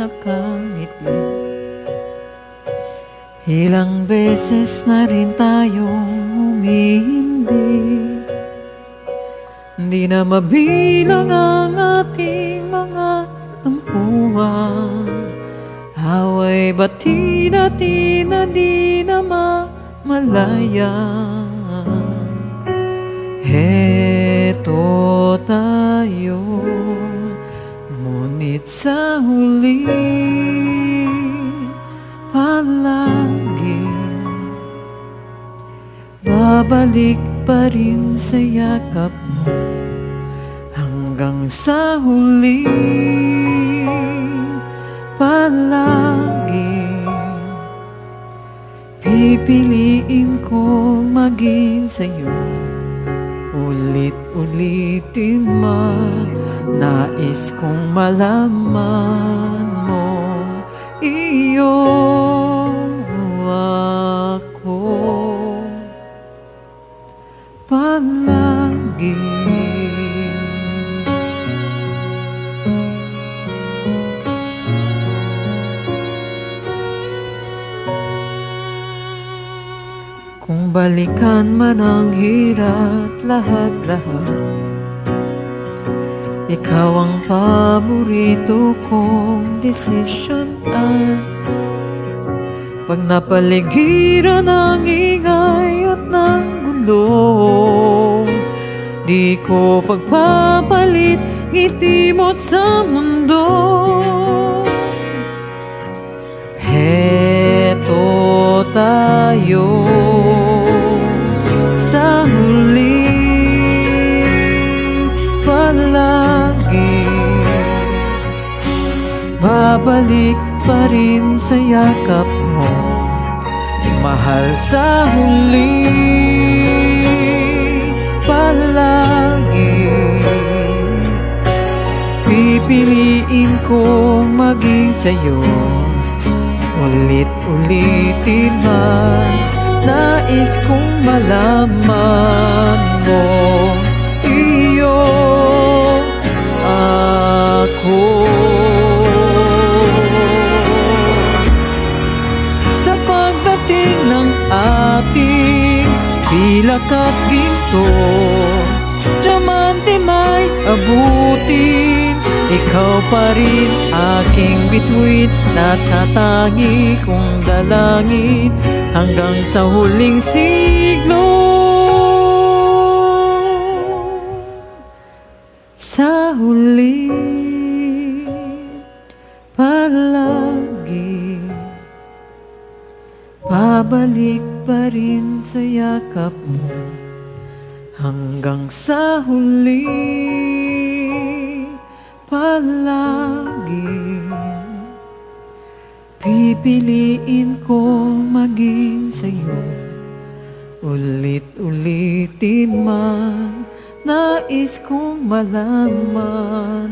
nakangiti. Ilang beses na rin tayong humihindi, di na mabilang ang ating mga tampuhan. Away bati natin na di na mamalayan. Heto tayo, ngunit sa huli palagi babalik pa rin sa yakap mo. Hanggang sa huli palagi pipiliin ko maging sa'yo. Ulit-ulitin man, nais kong malaman mo, iyo ako palagi. Kung balikan man ang hirap lahat-lahat, ikaw ang paborito kong desisyon. At pag napaligiran ng ingay at ng gulo, di ko pagpapalit ngiti mo't sa mundo. Heto tayo sa huli palagi, babalik pa rin sa yakap mo, mahal. Sa huli palagi pipiliin ko maging sa'yo. Ulit-ulitin man, nais kong malaman mo, iyo ako. Sa pagdating ng ating pilak at ginto, diamante may abutin, ikaw pa rin aking bituin, natatangi kong dalangin hanggang sa huling siglo. Sa huli palagi pabalik pa rin sa yakap mo. Hanggang sa huli palagi pipiliin ko maging sa'yo. Ulit-ulitin man, nais kong malaman